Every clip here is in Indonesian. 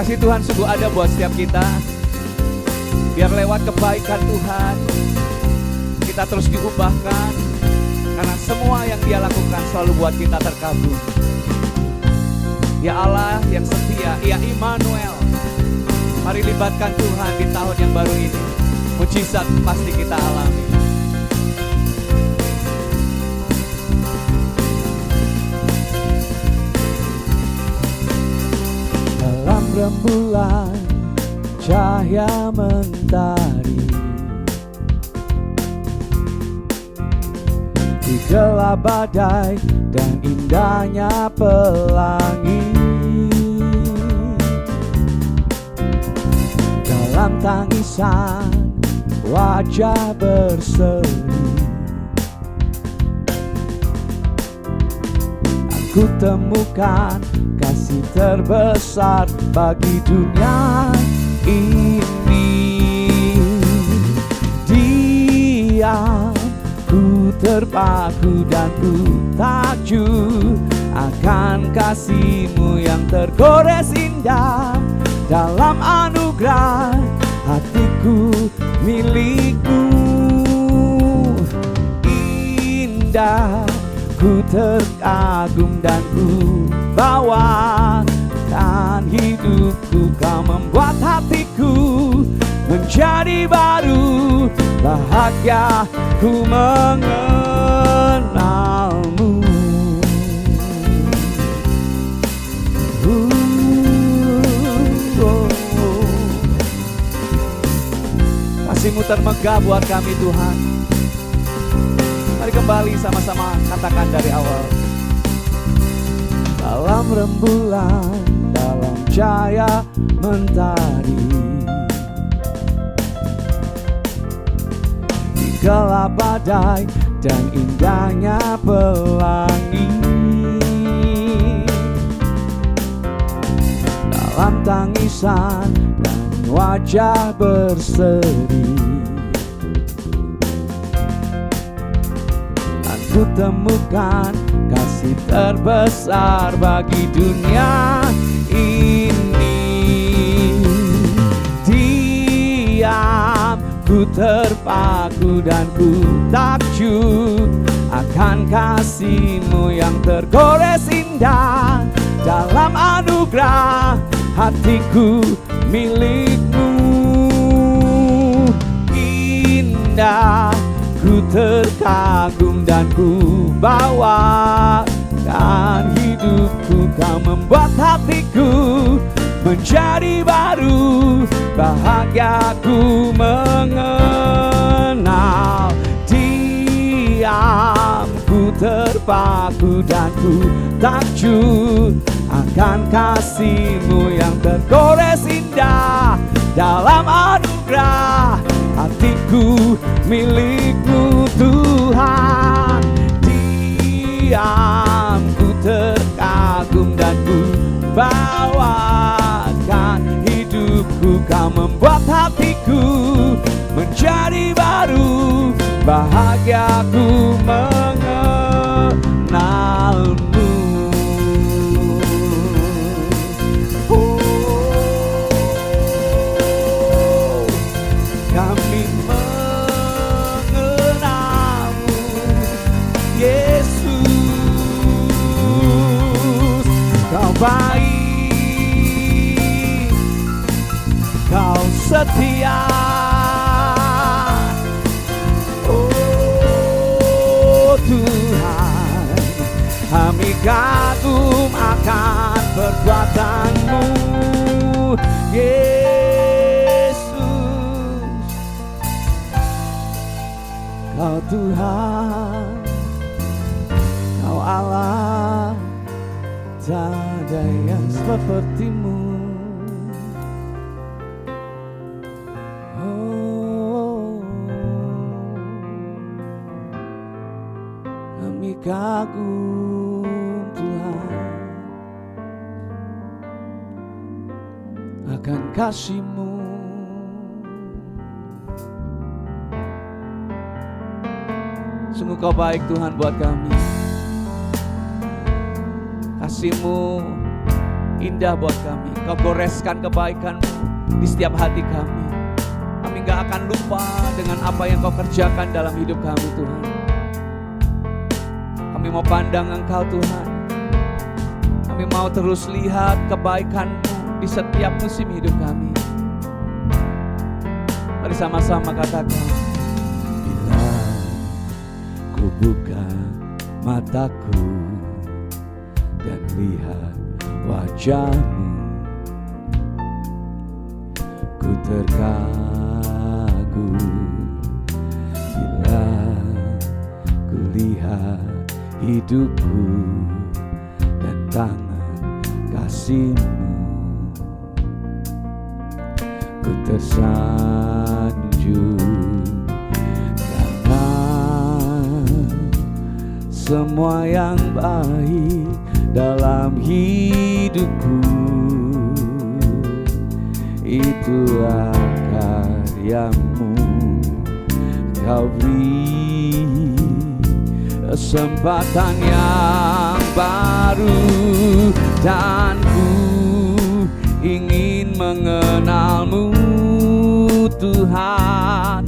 Kasih Tuhan sungguh ada buat setiap kita. Biar lewat kebaikan Tuhan kita terus diubahkan, karena semua yang Dia lakukan selalu buat kita terkagum. Ya Allah yang setia, ya Immanuel. Mari libatkan Tuhan di tahun yang baru ini. Mujizat pasti kita alami. Dalam rembulan cahaya mentari, di gelap badai dan indahnya pelangi, dalam tangisan wajah berseri, aku temukan kasih terbesar bagi dunia ini. Diam, ku terpaku dan ku takjub akan kasih-Mu yang tergores indah. Dalam anugerah hatiku milik-Mu, indah, ku terkagum dan ku bawakan hidupku. Kau membuat hatiku menjadi baru, bahagia ku mengenal-Mu. Kasih-Mu termegah buat kami Tuhan. Mari kembali sama-sama katakan dari awal. Dalam rembulan, dalam cahaya mentari, di gelap badai dan indahnya pelangi, dalam tangisan dan wajah berseri, aku temukan kasih terbesar bagi dunia ini. Diam, ku terpaku dan ku takjub akan kasih-Mu yang tergores indah. Dalam anugerah hatiku milik-Mu, indah, ku terkagum dan ku bawakan hidupku. Kau membuat hatiku menjadi baru, bahagia ku mengenal. Diam, ku terpaku dan ku takjub akan kasih-Mu yang tergores indah. Dalam anugerah hatiku milik-Mu Tuhan. Diam, ku terkagum dan ku bawakan hidupku. Kau membuat hatiku menjadi baru, bahagia ku mengenal-Mu. Kami mengenal-Mu, Yesus. Kau baik, Kau setia. Oh Tuhan, kami kagum akan perbuatan-Mu, Yesus. Kau Tuhan, Kau Allah, tak ada yang seperti-Mu. Oh, kami kagum Tuhan akan kasih-Mu. Sungguh Kau baik Tuhan buat kami. Kasih-Mu indah buat kami. Kau goreskan kebaikan-Mu di setiap hati kami. Kami gak akan lupa dengan apa yang Kau kerjakan dalam hidup kami, Tuhan. Kami mau pandang Engkau, Tuhan. Kami mau terus lihat kebaikan-Mu di setiap musim hidup kami. Mari sama-sama katakan, bila ku buka mataku dan lihat wajah-Mu, ku terkagum. Bila ku lihat hidupku dan tangan kasih-Mu, ku tersanjung karena semua yang baik dalam hidupku itulah karya-Mu. Kau beri kesempatan yang baru dan ku ingin mengenal-Mu, Tuhan,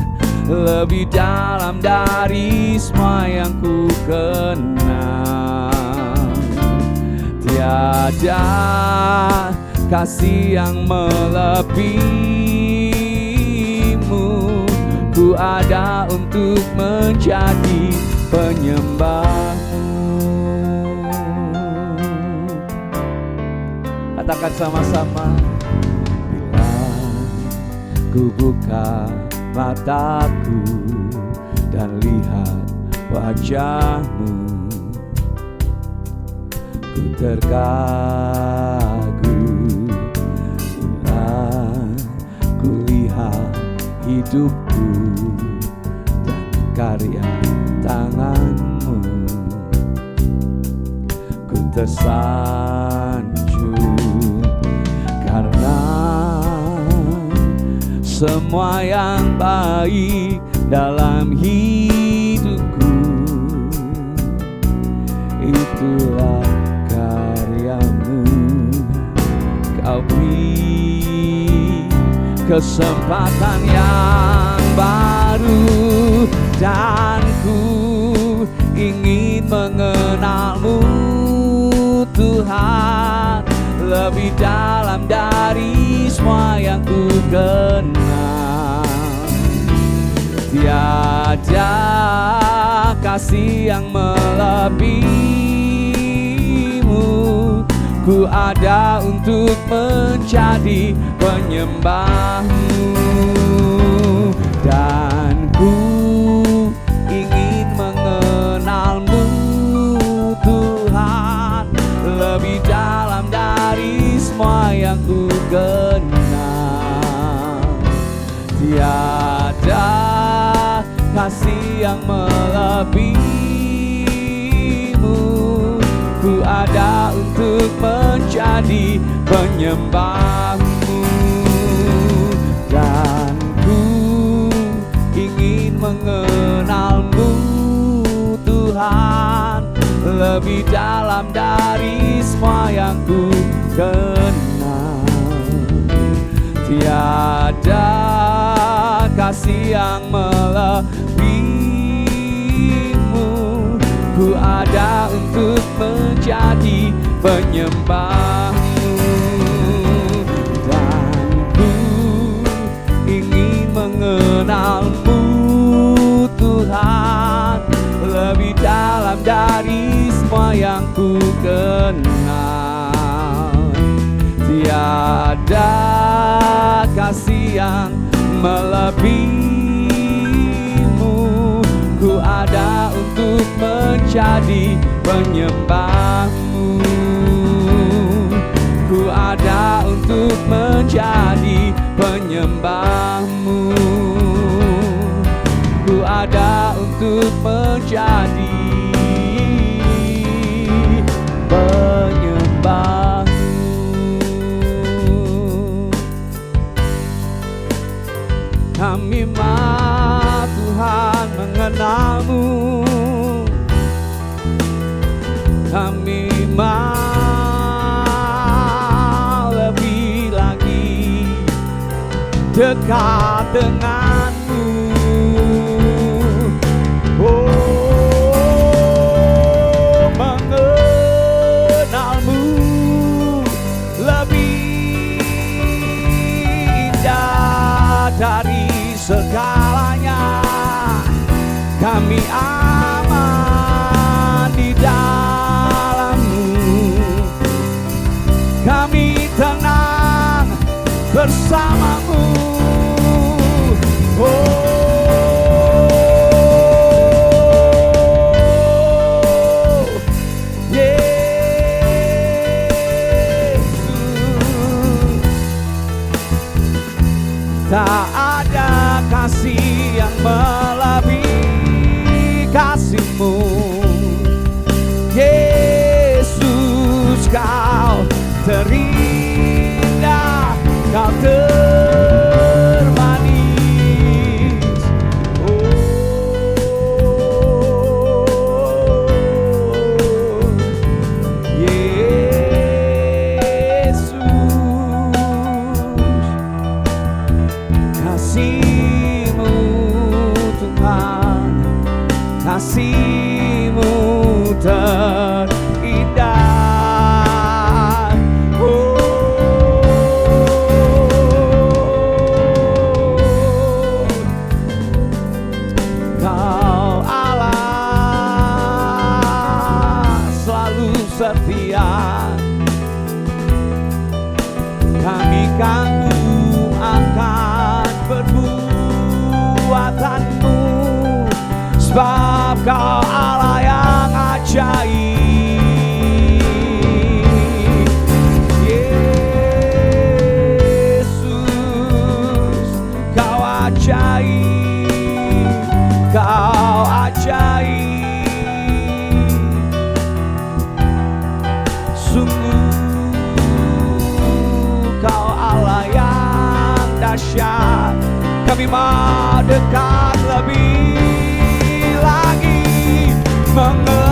lebih dalam dari semua yang ku kenal. Tiada kasih yang melebihi-Mu, ku ada untuk menjadi penyembah-Mu. Katakan sama-sama, bila ku buka mataku dan lihat wajah-Mu, ku terkagum. Bila ku lihat hidupku dan karya tangan-Mu, ku tersanjung karena semua yang baik dalam hidupku itulah karya-Mu. Kau beri kesempatan yang baru dan ku ingin mengenal-Mu, Tuhan, lebih dalam dari semua yang ku kenal. Tiada kasih yang melebihi-Mu, ku ada untuk menjadi penyembah-Mu, dan ku ingin mengenal-Mu, Tuhan, lebih dalam dari semua yang ku kenal. Tiada kasih yang melebihi-Mu, ku ada untuk menjadi penyembah-Mu, dan ku ingin mengenal-Mu, Tuhan, lebih dalam dari semua yang ku kenal. Tiada kasih yang melebihi-Mu, ku ada untuk menjadi penyembah-Mu, dan ku ingin mengenal-Mu, Tuhan, lebih dalam dari semua yang ku kenal. Tiada kasih yang melebihi-Mu, ku ada untuk menjadi penyembah-Mu, ku ada untuk menjadi penyembah-Mu, ku ada untuk menjadi penyembah-Mu. Kami mau, Tuhan, mengenal-Mu. Kami mau dekat denganmu. Mengenalmu lebih indah dari segalanya. Kami aman di dalammu, kami tenang bersamamu. Tak ada kasih yang melebihi kasih-Mu, Yesus. Kau terindah, Kau termanis. Yesus, kasih-Mu Tuhan, kasih-Mu terindah. Kau Allah selalu setia, kami kagum akan perbuatan-Mu, sebab Kau Allah yang ajaib. Yesus, Kau ajaib, Kau ajaib. Sungguh Kau Allah yang dahsyat. Kami mau dekat lebih lagi, mengenalmu.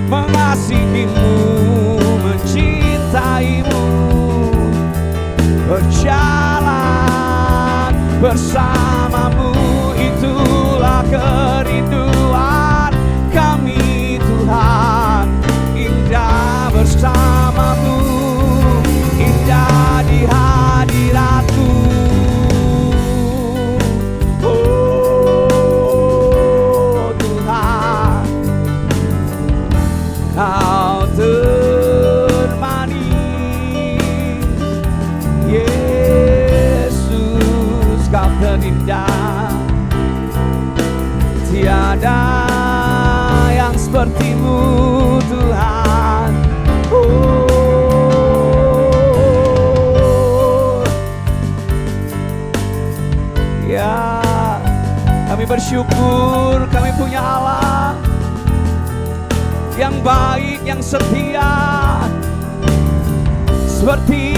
Mengasihimu, mencintaimu, berjalan bersamamu. Itulah kerinduan kami Tuhan, indah bersamamu, indah di hadirat-Mu. Oh Tuhan, Kau termanis. Yesus, Kau terindah. Tiada yang seperti-Mu Tuhan. Ya, kami bersyukur kami punya Allah yang baik, yang setia, seperti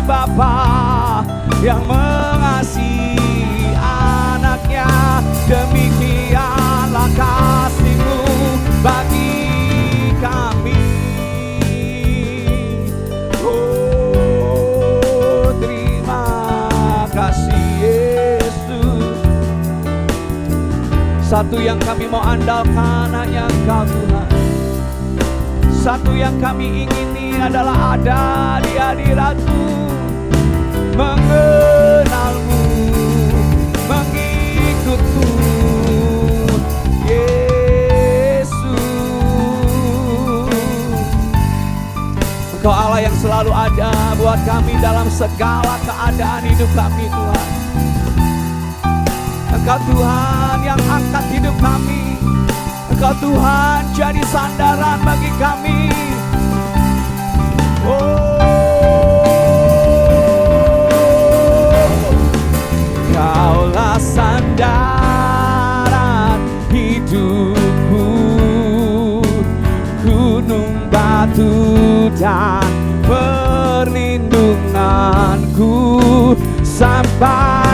Bapa yang mengasihi anaknya. Demikianlah kasih-Mu bagi kami. Oh, terima kasih Yesus. Satu yang kami mau andalkan hanya Engkau Tuhan. Satu yang kami ingini adalah ada di hadirat-Mu, mengenal-Mu, mengikut-Mu. Engkau Allah yang selalu ada buat kami dalam segala keadaan hidup kami Tuhan. Engkau Tuhan yang angkat hidup kami. Engkau Tuhan jadi sandaran bagi kami. Kaulah sandaran hidupku, gunung batu dan perlindunganku sampai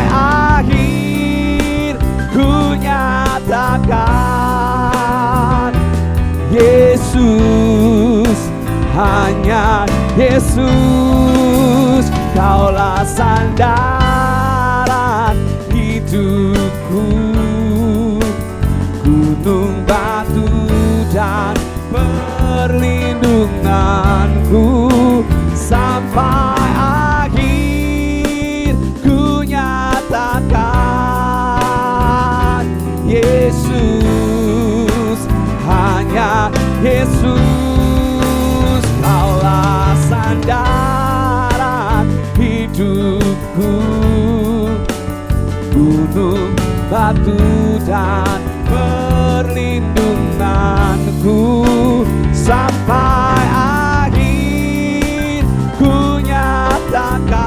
akhir ku nyatakan. Yesus Kaulah sandaran hidupku, gunung batu dan perlindunganku, sampai akhir ku nyatakan Yesus, hanya Yesus. Kaulah sandaran hidupku, gunung batu dan perlindunganku, sampai akhir ku nyatakan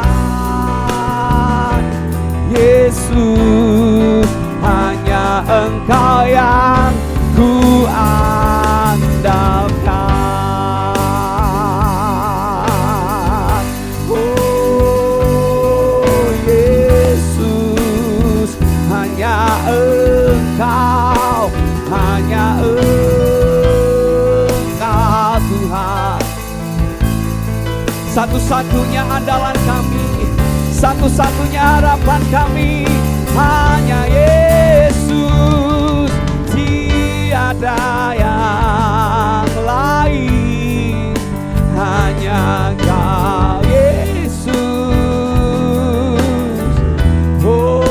Yesus, hanya Engkau yang ku andalkan. Oh Yesus, hanya Engkau, hanya Engkau Tuhan. Satu-satunya andalan kami, satu-satunya harapan kami, hanya Yesus, tiada yang lain, hanya Engkau Yesus. Oh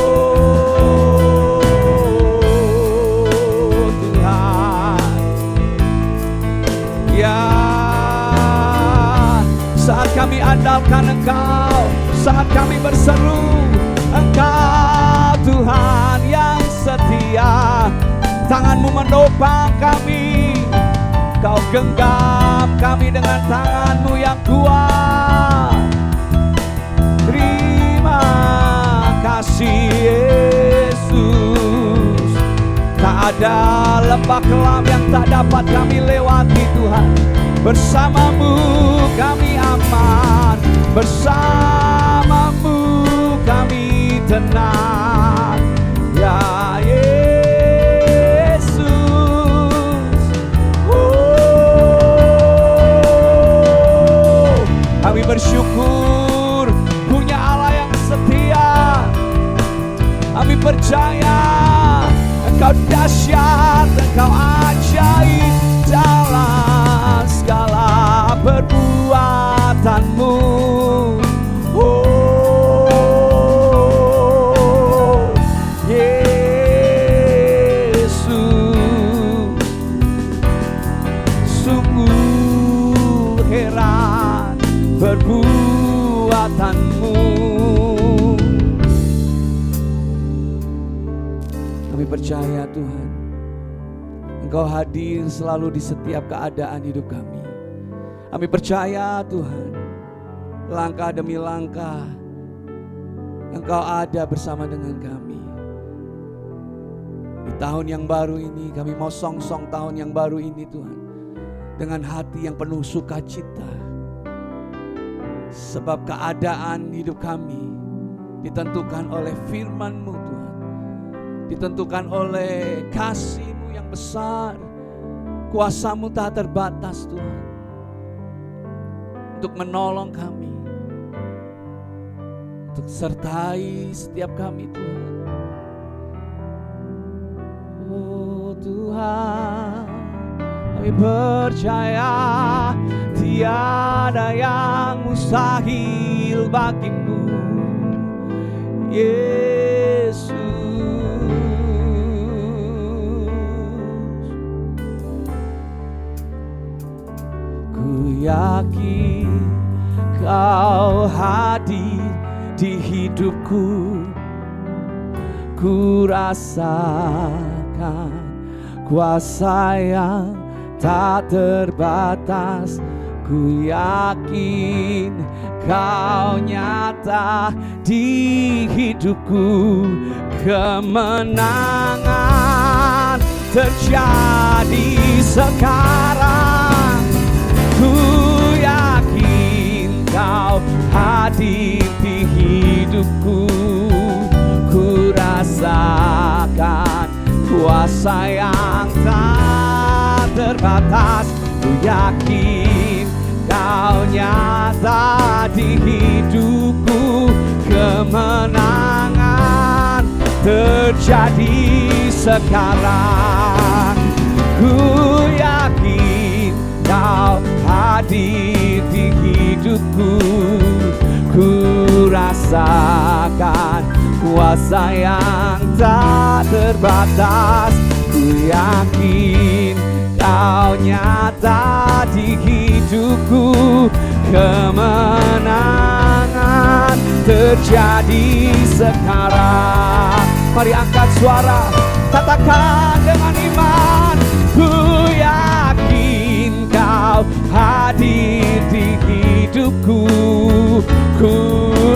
Tuhan, ya saat kami andalkan Engkau, saat kami berseru, Engkau Tuhan yang setia, tangan-Mu menopang kami, Kau genggam kami dengan tangan-Mu yang kuat. Terima kasih Yesus, tak ada lembah kelam yang tak dapat kami lewati Tuhan. Bersama-Mu kami aman, bersama-Mu kami tenang, ya Yesus. Oh, kami bersyukur punya Allah yang setia. Kami percaya Engkau dahsyat, Engkau ajaib dalam segala perbuatan-Mu. Oh Yesus, sungguh heran perbuatan-Mu. Kami percaya Tuhan, Engkau hadir selalu di setiap keadaan hidup kami. Kami percaya Tuhan, langkah demi langkah Engkau ada bersama dengan kami. Di tahun yang baru ini kami mau song-song tahun yang baru ini Tuhan, dengan hati yang penuh sukacita. Sebab keadaan hidup kami ditentukan oleh firman-Mu Tuhan, ditentukan oleh kasih-Mu yang besar, kuasa-Mu tak terbatas Tuhan, untuk menolong kami, untuk sertai setiap kami Tuhan. Oh Tuhan, kami percaya tiada yang mustahil bagi-Mu Yesus. Ku yakin Kau hadir di hidupku, ku rasakan kuasa yang tak terbatas. Ku yakin Kau nyata di hidupku, kemenangan terjadi sekarang. Ku yakin Kau hadir di hidupku, ku rasakan kuasa yang tak terbatas. Ku yakin Kau nyata di hidupku, terjadi sekarang. Ku yakin Kau hadir di hidupku. Ku rasakan kuasa yang tak terbatas. Ku yakin Kau nyata di hidupku. Kemenangan terjadi sekarang. Mari angkat suara, katakan dengan iman. Ku yakin Kau hadir di hidupku. Ku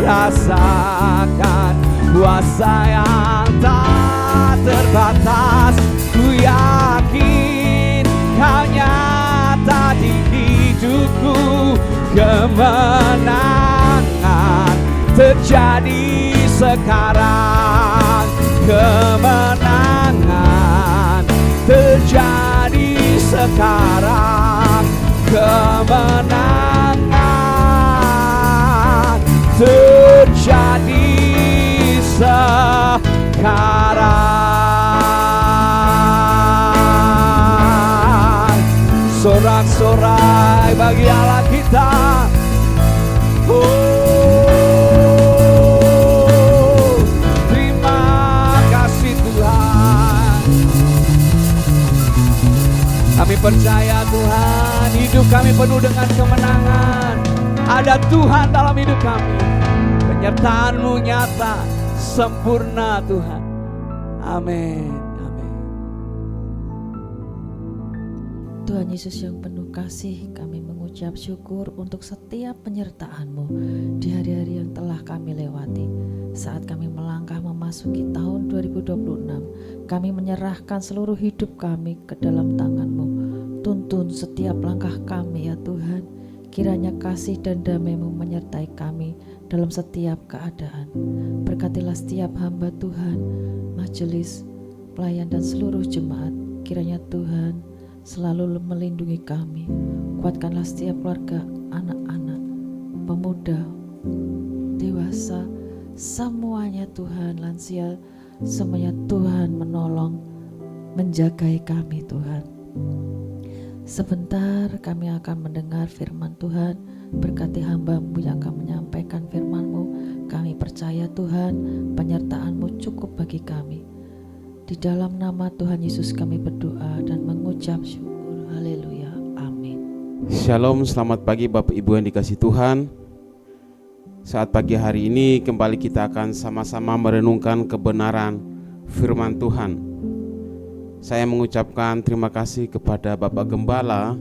rasakan kuasa yang tak terbatas. Ku yakin Kau nyata di hidupku. Kemenangan terjadi sekarang. Kemenangan terjadi sekarang. Kemenangan terjadi sekarang. Sorak-sorai bagi Allah kita. Terima kasih Tuhan. Kami percaya Tuhan, hidup kami penuh dengan kemenangan. Ada Tuhan dalam hidup kami. Penyertaan-Mu nyata, sempurna Tuhan. Amin. Tuhan Yesus yang penuh kasih, kami mengucap syukur untuk setiap penyertaan-Mu di hari-hari yang telah kami lewati. Saat kami melangkah memasuki tahun 2026, kami menyerahkan seluruh hidup kami ke dalam tangan-Mu. Tuntun setiap langkah kami ya Tuhan. Kiranya kasih dan damai-Mu menyertai kami dalam setiap keadaan. Berkatilah setiap hamba Tuhan, majelis, pelayan dan seluruh jemaat. Kiranya Tuhan selalu melindungi kami. Kuatkanlah setiap keluarga, anak-anak, pemuda, dewasa, semuanya Tuhan, lansia, semuanya Tuhan menolong, menjagai kami Tuhan. Sebentar kami akan mendengar firman Tuhan. Berkati hamba-Mu yang akan menyampaikan firman-Mu. Kami percaya Tuhan, penyertaan-Mu cukup bagi kami. Di dalam nama Tuhan Yesus kami berdoa dan mengucap syukur. Haleluya. Amin. Shalom, selamat pagi Bapak Ibu yang dikasihi Tuhan. Saat pagi hari ini kembali kita akan sama-sama merenungkan kebenaran firman Tuhan. Saya mengucapkan terima kasih kepada Bapak Gembala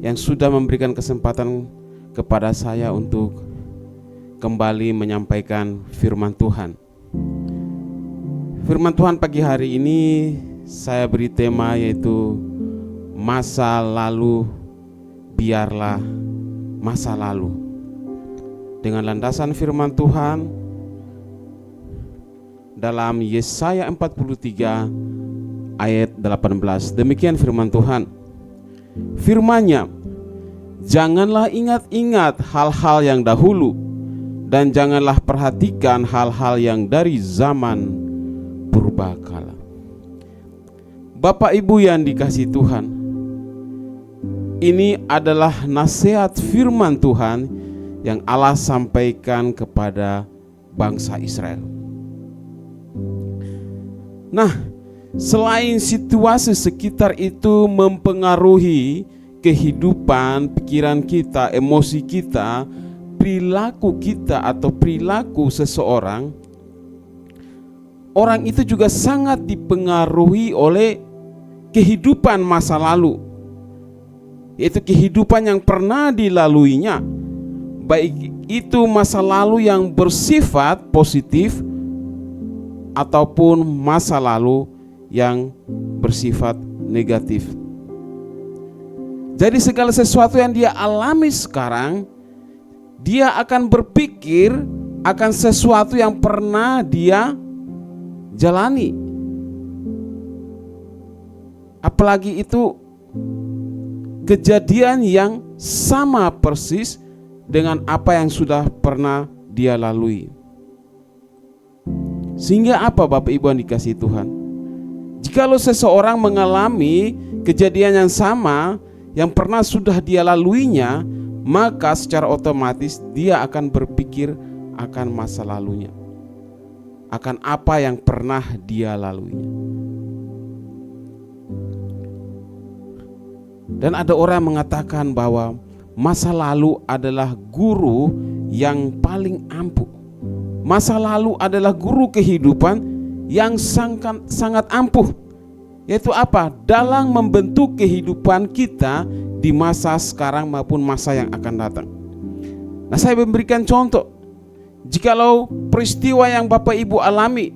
yang sudah memberikan kesempatan kepada saya untuk kembali menyampaikan firman Tuhan. Firman Tuhan pagi hari ini saya beri tema yaitu masa lalu biarlah masa lalu. Dengan landasan firman Tuhan dalam Yesaya 43 ayat 18. Demikian firman Tuhan. Firman-Nya, janganlah ingat-ingat hal-hal yang dahulu, dan janganlah perhatikan hal-hal yang dari zaman purbakala. Bapak Ibu yang dikasihi Tuhan, ini adalah nasihat firman Tuhan yang Allah sampaikan kepada bangsa Israel. Nah, selain situasi sekitar itu mempengaruhi kehidupan, pikiran kita, emosi kita, perilaku kita atau perilaku seseorang, orang itu juga sangat dipengaruhi oleh kehidupan masa lalu, yaitu kehidupan yang pernah dilaluinya, baik itu masa lalu yang bersifat positif ataupun masa lalu yang bersifat negatif. Jadi segala sesuatu yang dia alami sekarang, dia akan berpikir akan sesuatu yang pernah dia jalani. Apalagi itu kejadian yang sama persis dengan apa yang sudah pernah dia lalui. Sehingga apa Bapak Ibu yang dikasihi Tuhan? Jikalau seseorang mengalami kejadian yang sama yang pernah sudah dia laluinya, maka secara otomatis dia akan berpikir akan masa lalunya, akan apa yang pernah dia laluinya. Dan ada orang mengatakan bahwa masa lalu adalah guru yang paling ampuh. Masa lalu adalah guru kehidupan yang sangat ampuh. Yaitu apa? Dalam membentuk kehidupan kita di masa sekarang maupun masa yang akan datang. Nah, saya memberikan contoh. Jikalau peristiwa yang Bapak Ibu alami,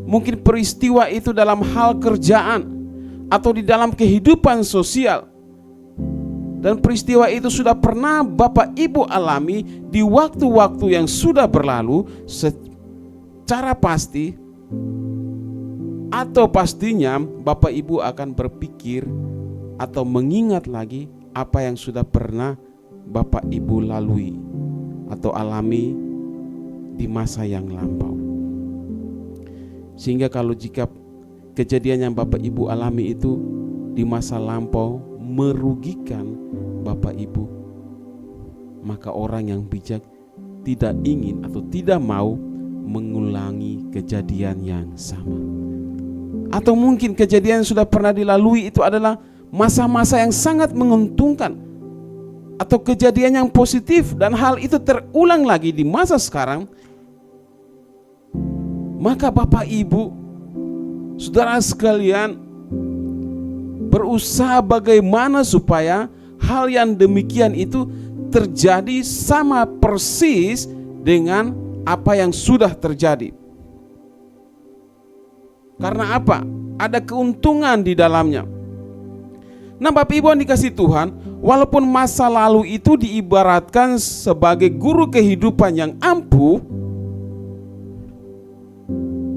mungkin peristiwa itu dalam hal kerjaan atau di dalam kehidupan sosial, dan peristiwa itu sudah pernah Bapak Ibu alami di waktu-waktu yang sudah berlalu, secara pasti atau pastinya Bapak Ibu akan berpikir atau mengingat lagi apa yang sudah pernah Bapak Ibu lalui atau alami di masa yang lampau. Sehingga jika kejadian yang Bapak Ibu alami itu di masa lampau merugikan Bapak Ibu, maka orang yang bijak tidak ingin atau tidak mau mengulangi kejadian yang sama. Atau mungkin kejadian yang sudah pernah dilalui itu adalah masa-masa yang sangat menguntungkan atau kejadian yang positif, dan hal itu terulang lagi di masa sekarang, maka Bapak Ibu, saudara sekalian, berusaha bagaimana supaya hal yang demikian itu terjadi sama persis dengan apa yang sudah terjadi. Karena apa? Ada keuntungan di dalamnya. Nah, Bapak Ibu yang dikasihi Tuhan, walaupun masa lalu itu diibaratkan sebagai guru kehidupan yang ampuh,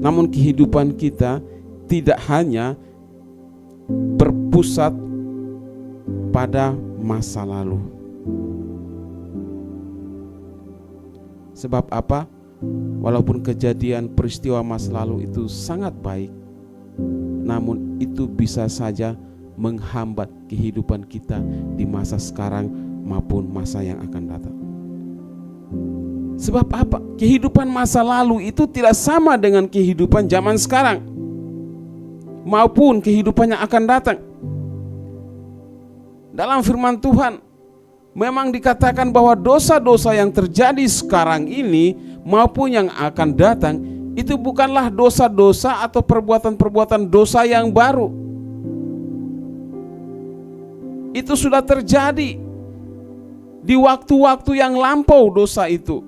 namun kehidupan kita tidak hanya berpusat pada masa lalu. Sebab apa? Walaupun kejadian peristiwa masa lalu itu sangat baik, namun itu bisa saja menghambat kehidupan kita di masa sekarang maupun masa yang akan datang. Sebab apa? Kehidupan masa lalu itu tidak sama dengan kehidupan zaman sekarang maupun kehidupan yang akan datang. Dalam firman Tuhan memang dikatakan bahwa dosa-dosa yang terjadi sekarang ini maupun yang akan datang itu bukanlah dosa-dosa atau perbuatan-perbuatan dosa yang baru. Itu sudah terjadi di waktu-waktu yang lampau dosa itu.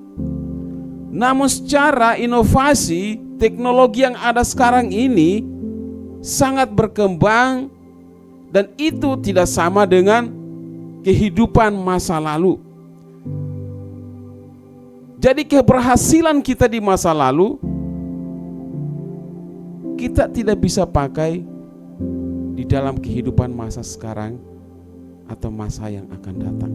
Namun secara inovasi teknologi yang ada sekarang ini sangat berkembang, dan itu tidak sama dengan kehidupan masa lalu. Jadi keberhasilan kita di masa lalu kita tidak bisa pakai di dalam kehidupan masa sekarang atau masa yang akan datang.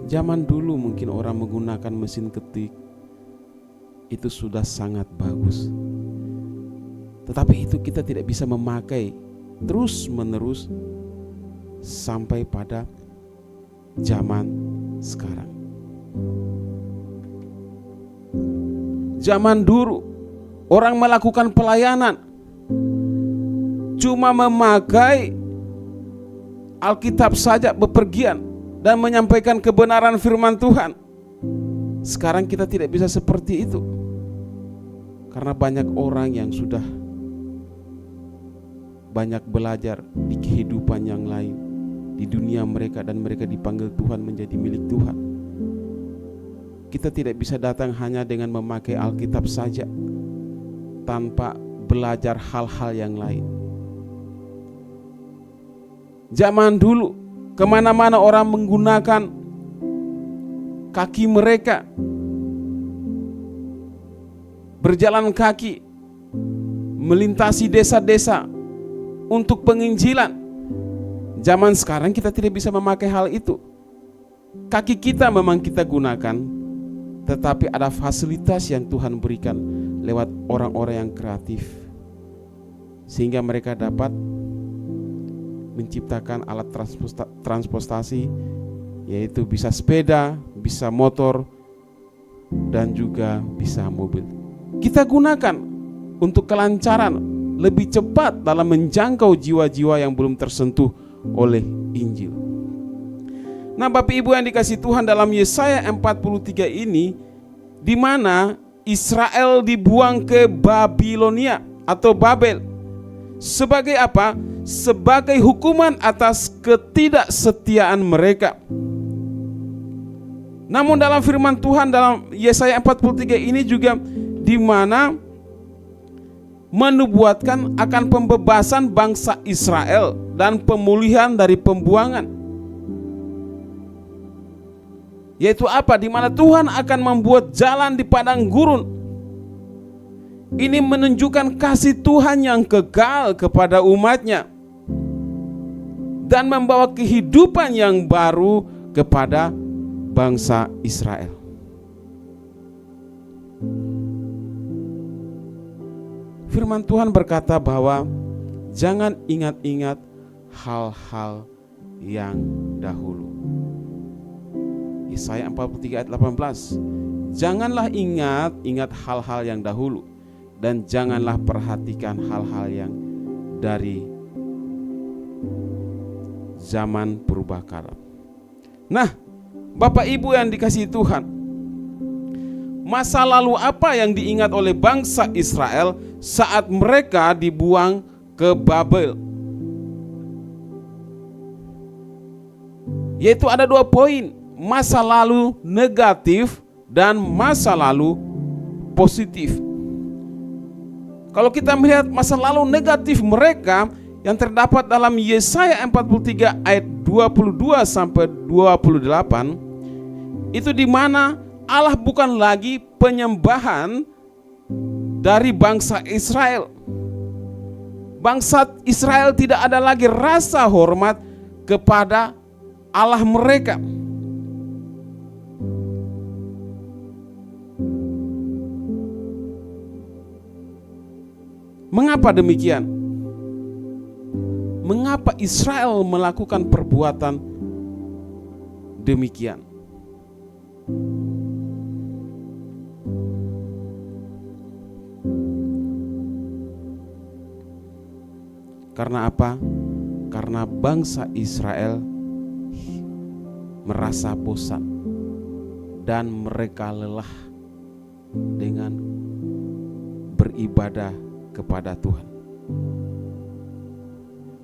Zaman dulu mungkin orang menggunakan mesin ketik, itu sudah sangat bagus. Tetapi itu kita tidak bisa memakai terus menerus sampai pada zaman sekarang. Zaman dulu orang melakukan pelayanan cuma memakai Alkitab saja, bepergian dan menyampaikan kebenaran firman Tuhan. Sekarang kita tidak bisa seperti itu, karena banyak orang yang sudah banyak belajar di kehidupan yang lain, di dunia mereka, dan mereka dipanggil Tuhan menjadi milik Tuhan. Kita tidak bisa datang hanya dengan memakai Alkitab saja tanpa belajar hal-hal yang lain. Zaman dulu kemana-mana orang menggunakan kaki mereka, berjalan kaki melintasi desa-desa untuk penginjilan. Zaman sekarang kita tidak bisa memakai hal itu. Kaki kita memang kita gunakan, tetapi ada fasilitas yang Tuhan berikan lewat orang-orang yang kreatif, sehingga mereka dapat menciptakan alat transportasi, yaitu bisa sepeda, bisa motor, dan juga bisa mobil. Kita gunakan untuk kelancaran lebih cepat dalam menjangkau jiwa-jiwa yang belum tersentuh oleh Injil. Nah, Bapak Ibu yang dikasihi Tuhan, dalam Yesaya 43 ini, di mana Israel dibuang ke Babilonia atau Babel. Sebagai apa? Sebagai hukuman atas ketidaksetiaan mereka. Namun dalam firman Tuhan dalam Yesaya 43 ini juga di mana menubuatkan akan pembebasan bangsa Israel dan pemulihan dari pembuangan. Yaitu apa? Di mana Tuhan akan membuat jalan di padang gurun. Ini menunjukkan kasih Tuhan yang kekal kepada umatnya dan membawa kehidupan yang baru kepada bangsa Israel. Firman Tuhan berkata bahwa jangan ingat-ingat hal-hal yang dahulu. Yesaya 43 ayat 18. Janganlah ingat hal-hal yang dahulu, dan janganlah perhatikan hal-hal yang dari zaman purbakala. Nah, Bapak Ibu yang dikasihi Tuhan, masa lalu apa yang diingat oleh bangsa Israel saat mereka dibuang ke Babel? Yaitu ada 2 poin, masa lalu negatif dan masa lalu positif. Kalau kita melihat masa lalu negatif mereka yang terdapat dalam Yesaya 43 ayat 22 sampai 28, itu di mana Allah bukan lagi penyembahan dari bangsa Israel. Bangsa Israel tidak ada lagi rasa hormat kepada Allah mereka. Mengapa demikian? Mengapa Israel melakukan perbuatan demikian? Karena apa? Karena bangsa Israel merasa bosan dan mereka lelah dengan beribadah kepada Tuhan.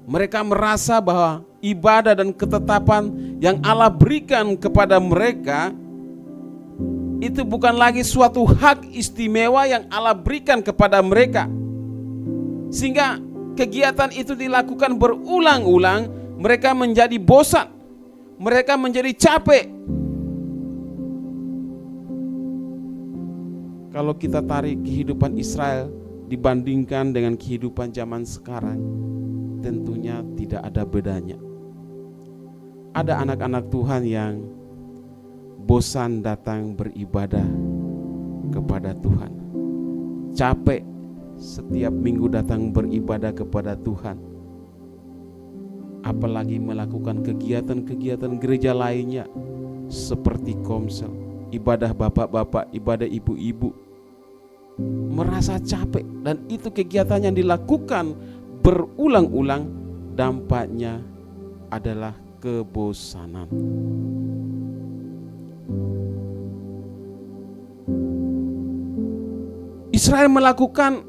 Mereka merasa bahwa ibadah dan ketetapan yang Allah berikan kepada mereka itu bukan lagi suatu hak istimewa yang Allah berikan kepada mereka. Sehingga kegiatan itu dilakukan berulang-ulang, mereka menjadi bosan, mereka menjadi capek. Kalau kita tarik kehidupan Israel dibandingkan dengan kehidupan zaman sekarang, tentunya tidak ada bedanya. Ada anak-anak Tuhan yang bosan datang beribadah kepada Tuhan, capek setiap minggu datang beribadah kepada Tuhan, apalagi melakukan kegiatan-kegiatan gereja lainnya seperti komsel, ibadah bapak-bapak, ibadah ibu-ibu. Merasa capek, dan itu kegiatan yang dilakukan berulang-ulang, dampaknya adalah kebosanan. Israel melakukan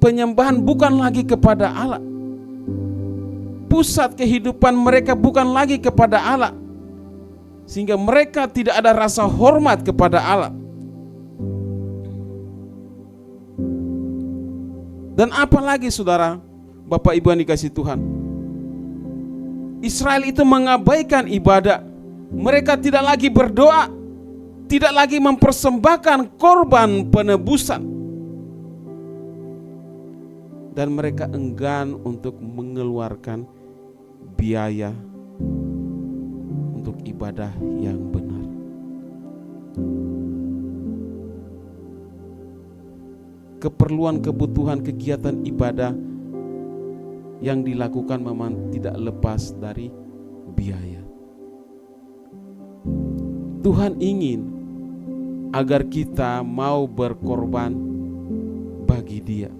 penyembahan bukan lagi kepada Allah. Pusat kehidupan mereka bukan lagi kepada Allah, sehingga mereka tidak ada rasa hormat kepada Allah. Dan apalagi saudara, Bapak Ibu yang dikasihi Tuhan, Israel itu mengabaikan ibadah. Mereka tidak lagi berdoa, tidak lagi mempersembahkan korban penebusan, dan mereka enggan untuk mengeluarkan biaya untuk ibadah yang benar. keperluan, kebutuhan, kegiatan ibadah yang dilakukan memang tidak lepas dari biaya. Tuhan ingin agar kita mau berkorban bagi Dia.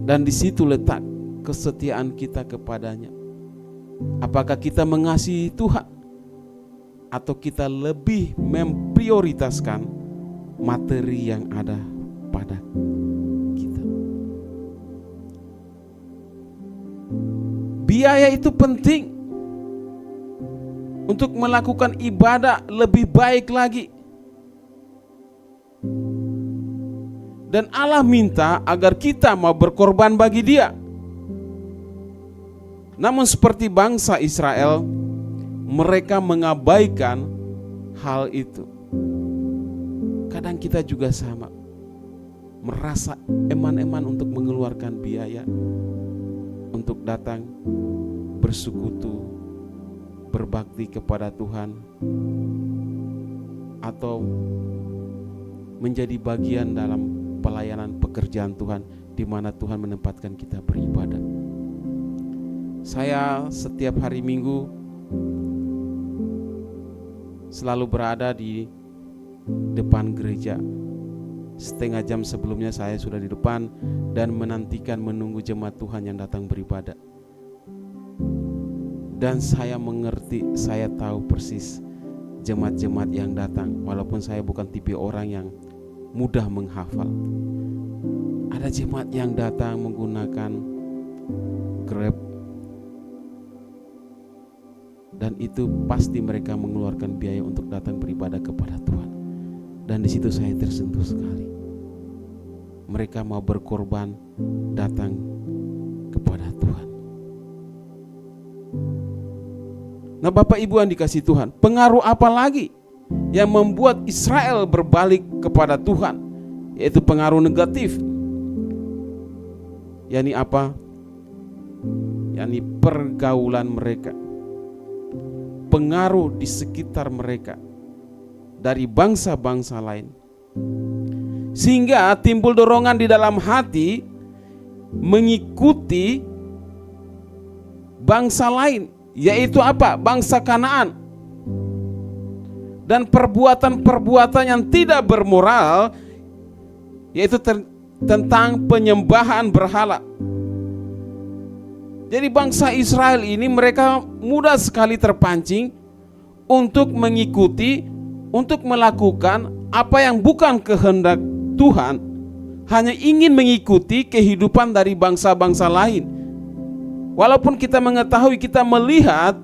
Dan di situ letak kesetiaan kita kepadanya. Apakah kita mengasihi Tuhan atau kita lebih memprioritaskan materi yang ada pada kita? Biaya itu penting untuk melakukan ibadah lebih baik lagi. Dan Allah minta agar kita mau berkorban bagi Dia. Namun seperti bangsa Israel, mereka mengabaikan hal itu. Kadang kita juga sama, merasa eman-eman untuk mengeluarkan biaya untuk datang bersekutu, berbakti kepada Tuhan, atau menjadi bagian dalam pelayanan pekerjaan Tuhan di mana Tuhan menempatkan kita beribadah. Saya setiap hari Minggu selalu berada di depan gereja. Setengah jam sebelumnya saya sudah di depan dan menantikan menunggu jemaat Tuhan yang datang beribadah. Dan saya mengerti, saya tahu persis jemaat-jemaat yang datang, walaupun saya bukan tipe orang yang mudah menghafal. Ada jemaat yang datang menggunakan Grab, dan itu pasti mereka mengeluarkan biaya untuk datang beribadah kepada Tuhan. Dan di situ saya tersentuh sekali. Mereka mau berkorban datang kepada Tuhan. Nah, Bapak Ibu yang dikasihi Tuhan, pengaruh apa lagi yang membuat Israel berbalik kepada Tuhan? Yaitu pengaruh negatif. yakni apa? Yakni pergaulan mereka, pengaruh di sekitar mereka dari bangsa-bangsa lain, sehingga timbul dorongan di dalam hati mengikuti bangsa lain, yaitu apa? Bangsa Kanaan, dan perbuatan-perbuatan yang tidak bermoral, yaitu tentang penyembahan berhala. Jadi bangsa Israel ini mereka mudah sekali terpancing untuk mengikuti, untuk melakukan apa yang bukan kehendak Tuhan, hanya ingin mengikuti kehidupan dari bangsa-bangsa lain. Walaupun kita mengetahui, kita melihat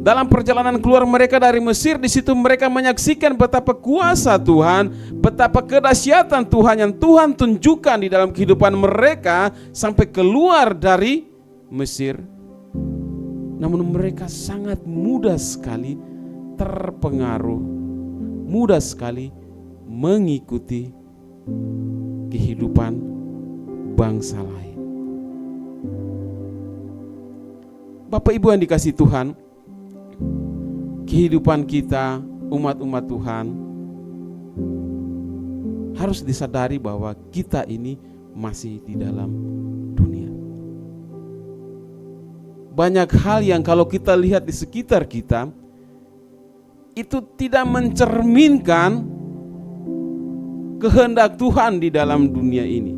dalam perjalanan keluar mereka dari Mesir, di situ mereka menyaksikan betapa kuasa Tuhan, betapa kedahsyatan Tuhan yang Tuhan tunjukkan di dalam kehidupan mereka sampai keluar dari Mesir. Namun mereka sangat mudah sekali terpengaruh, mudah sekali mengikuti kehidupan bangsa lain. Bapak Ibu yang dikasihi Tuhan, kehidupan kita umat-umat Tuhan harus disadari bahwa kita ini masih di dalam dunia. Banyak hal yang kalau kita lihat di sekitar kita itu tidak mencerminkan kehendak Tuhan di dalam dunia ini.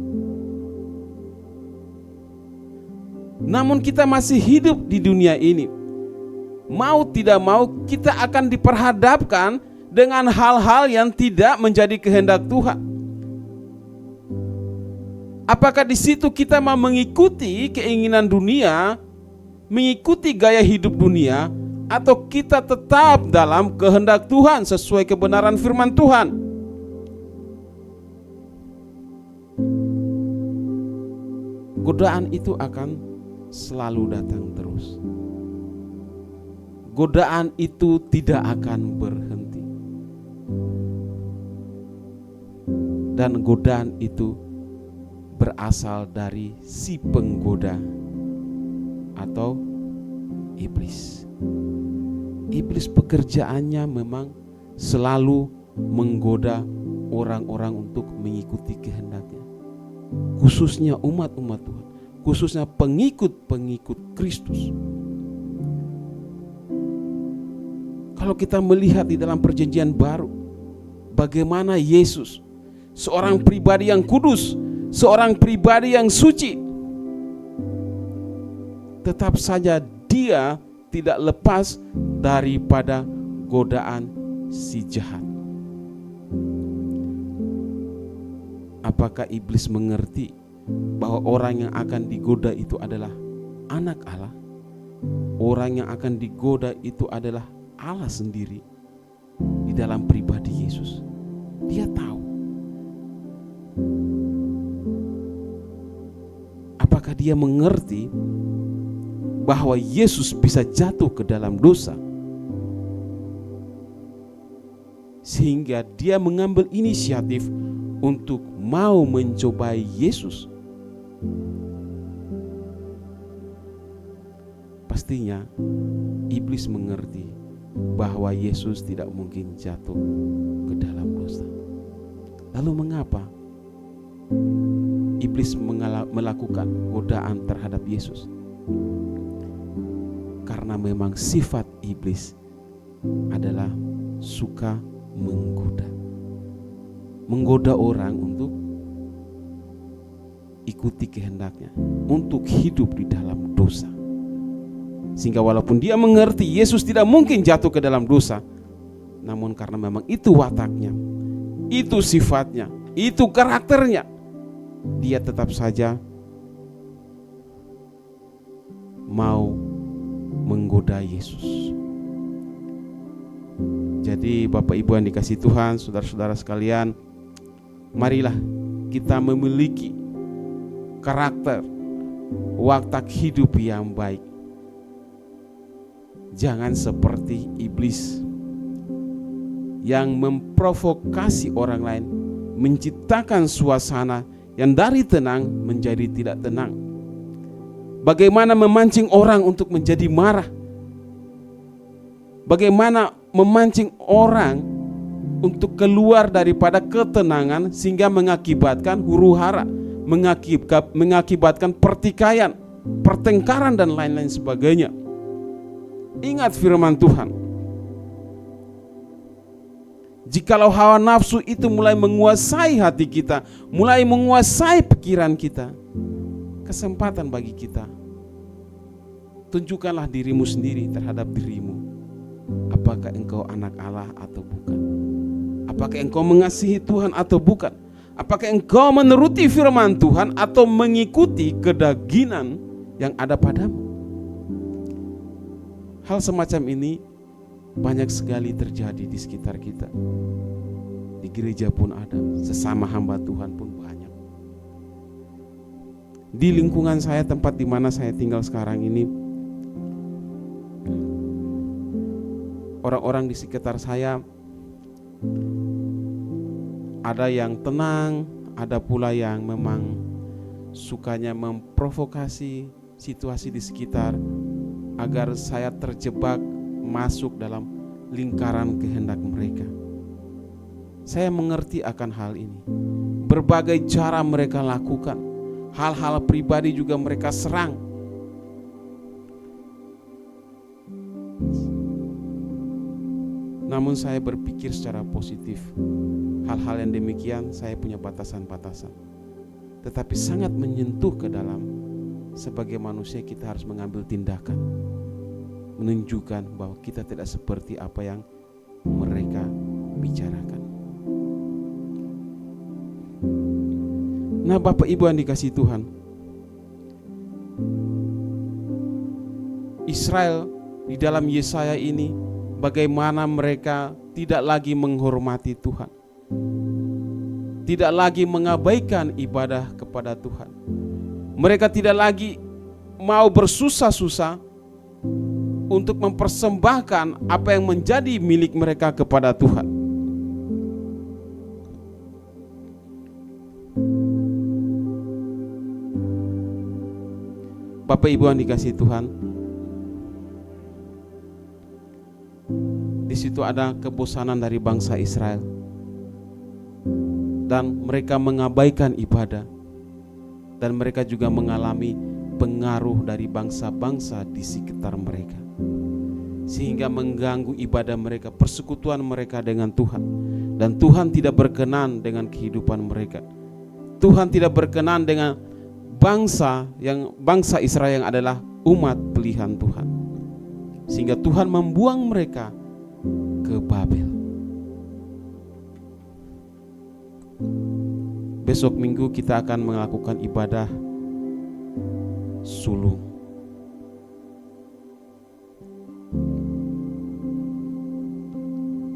Namun kita masih hidup di dunia ini. Mau tidak mau kita akan diperhadapkan dengan hal-hal yang tidak menjadi kehendak Tuhan. Apakah di situ kita mau mengikuti keinginan dunia, mengikuti gaya hidup dunia, atau kita tetap dalam kehendak Tuhan sesuai kebenaran firman Tuhan? Godaan itu akan selalu datang terus. Godaan itu tidak akan berhenti. Dan godaan itu berasal dari si penggoda atau iblis. Iblis pekerjaannya memang selalu menggoda orang-orang untuk mengikuti kehendaknya, khususnya umat-umat Tuhan, khususnya pengikut-pengikut Kristus. Kalau kita melihat di dalam perjanjian baru, bagaimana Yesus, seorang pribadi yang kudus, seorang pribadi yang suci, tetap saja dia tidak lepas daripada godaan si jahat. Apakah iblis mengerti bahwa orang yang akan digoda itu adalah anak Allah? Orang yang akan digoda itu adalah Allah sendiri di dalam pribadi Yesus. Dia tahu. Apakah dia mengerti bahwa Yesus bisa jatuh ke dalam dosa, sehingga dia mengambil inisiatif untuk mau mencobai Yesus? Pastinya iblis mengerti bahwa Yesus tidak mungkin jatuh ke dalam dosa. Lalu mengapa iblis melakukan godaan terhadap Yesus? Karena memang sifat iblis adalah suka menggoda orang untuk ikuti kehendaknya, untuk hidup di dalam dosa. Sehingga walaupun dia mengerti Yesus tidak mungkin jatuh ke dalam dosa, namun karena memang itu wataknya, itu sifatnya, itu karakternya, dia tetap saja mau menggoda Yesus. Jadi Bapak Ibu yang dikasihi Tuhan, saudara-saudara sekalian, marilah kita memiliki karakter, watak hidup yang baik. Jangan seperti iblis yang memprovokasi orang lain, menciptakan suasana yang dari tenang menjadi tidak tenang. Bagaimana memancing orang untuk menjadi marah, bagaimana memancing orang untuk keluar daripada ketenangan sehingga mengakibatkan huru-hara, mengakibatkan pertikaian, pertengkaran dan lain-lain sebagainya. Ingat firman Tuhan, jikalau hawa nafsu itu mulai menguasai hati kita, mulai menguasai pikiran kita, kesempatan bagi kita, tunjukkanlah dirimu sendiri terhadap dirimu. Apakah engkau anak Allah atau bukan? Apakah engkau mengasihi Tuhan atau bukan? Apakah engkau menuruti firman Tuhan atau mengikuti kedagingan yang ada padamu? Hal semacam ini banyak sekali terjadi di sekitar kita. Di gereja pun ada, sesama hamba Tuhan pun banyak. Di lingkungan saya, tempat di mana saya tinggal sekarang ini, orang-orang di sekitar saya ada yang tenang, ada pula yang memang sukanya memprovokasi situasi di sekitar agar saya terjebak masuk dalam lingkaran kehendak mereka. Saya mengerti akan hal ini. Berbagai cara mereka lakukan, hal-hal pribadi juga mereka serang. Namun saya berpikir secara positif. Hal-hal yang demikian saya punya batasan-batasan. Tetapi sangat menyentuh ke dalam, sebagai manusia kita harus mengambil tindakan, menunjukkan bahwa kita tidak seperti apa yang mereka bicarakan. Nah, Bapak Ibu yang dikasihi Tuhan, Israel di dalam Yesaya ini, bagaimana mereka tidak lagi menghormati Tuhan, tidak lagi mengabaikan ibadah kepada Tuhan. Mereka tidak lagi mau bersusah-susah untuk mempersembahkan apa yang menjadi milik mereka kepada Tuhan. Bapak Ibu yang dikasihi Tuhan, di situ ada kebosanan dari bangsa Israel. dan mereka mengabaikan ibadah, dan mereka juga mengalami pengaruh dari bangsa-bangsa di sekitar mereka, sehingga mengganggu ibadah mereka, persekutuan mereka dengan Tuhan. Dan Tuhan tidak berkenan dengan kehidupan mereka. Tuhan tidak berkenan dengan bangsa Israel yang adalah umat pilihan Tuhan, sehingga Tuhan membuang mereka ke Babel. Besok minggu kita akan melakukan ibadah sulung.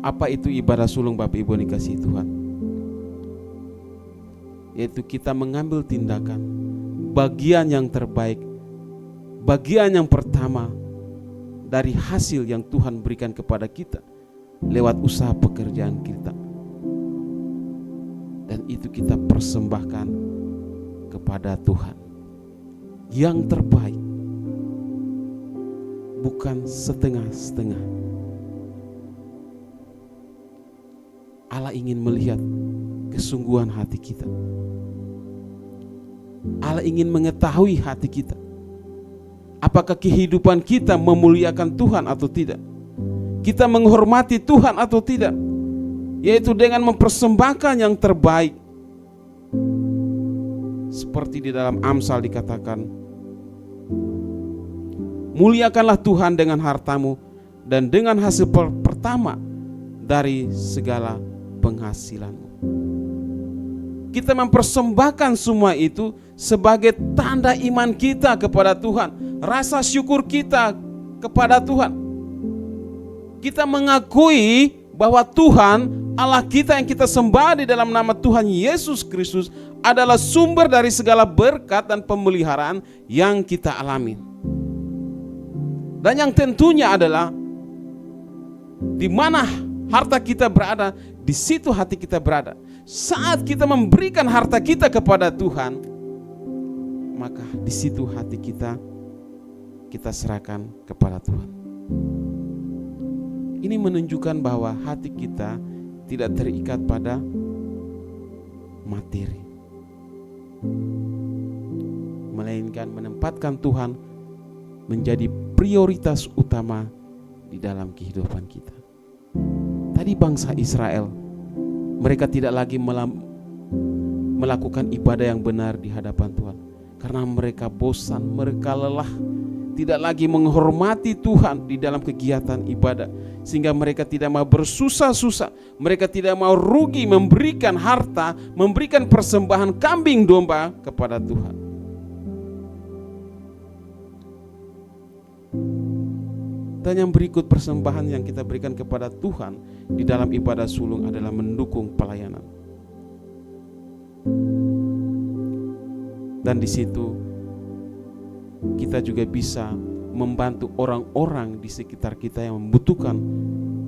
Apa itu ibadah sulung, Bapak Ibu yang dikasihi Tuhan? Yaitu kita mengambil tindakan, bagian yang terbaik, bagian yang pertama dari hasil yang Tuhan berikan kepada kita lewat usaha pekerjaan kita. Dan itu kita persembahkan kepada Tuhan yang terbaik, bukan setengah-setengah. Allah ingin melihat kesungguhan hati kita. Allah ingin mengetahui hati kita. Apakah kehidupan kita memuliakan Tuhan atau tidak? Kita menghormati Tuhan atau tidak? Yaitu dengan mempersembahkan yang terbaik. Seperti di dalam Amsal dikatakan, muliakanlah Tuhan dengan hartamu dan dengan hasil pertama dari segala penghasilanmu. Kita mempersembahkan semua itu sebagai tanda iman kita kepada Tuhan, rasa syukur kita kepada Tuhan. Kita mengakui bahwa Tuhan Allah kita yang kita sembah di dalam nama Tuhan Yesus Kristus adalah sumber dari segala berkat dan pemeliharaan yang kita alami. Dan yang tentunya adalah di mana harta kita berada, di situ hati kita berada. Saat kita memberikan harta kita kepada Tuhan, maka di situ hati kita serahkan kepada Tuhan. Ini menunjukkan bahwa hati kita tidak terikat pada materi, melainkan menempatkan Tuhan menjadi prioritas utama di dalam kehidupan kita. Tadi bangsa Israel, mereka tidak lagi melakukan ibadah yang benar di hadapan Tuhan, karena mereka bosan, mereka lelah, tidak lagi menghormati Tuhan di dalam kegiatan ibadah, sehingga mereka tidak mau bersusah-susah, mereka tidak mau rugi memberikan harta, memberikan persembahan kambing domba kepada Tuhan. Dan yang berikut, persembahan yang kita berikan kepada Tuhan di dalam ibadah sulung adalah mendukung pelayanan. Dan di situ kita juga bisa membantu orang-orang di sekitar kita yang membutuhkan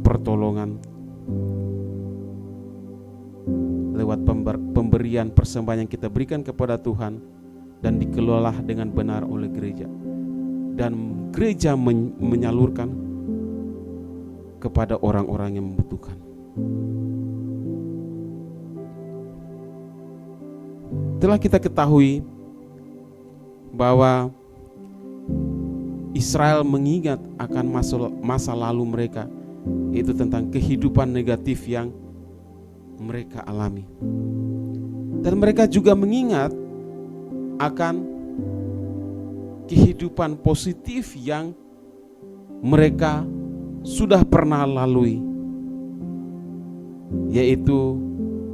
pertolongan lewat pemberian persembahan yang kita berikan kepada Tuhan dan dikelola dengan benar oleh gereja. Dan gereja menyalurkan kepada orang-orang yang membutuhkan. Telah kita ketahui bahwa Israel mengingat akan masa lalu mereka, yaitu tentang kehidupan negatif yang mereka alami. Dan mereka juga mengingat akan kehidupan positif yang mereka sudah pernah lalui, yaitu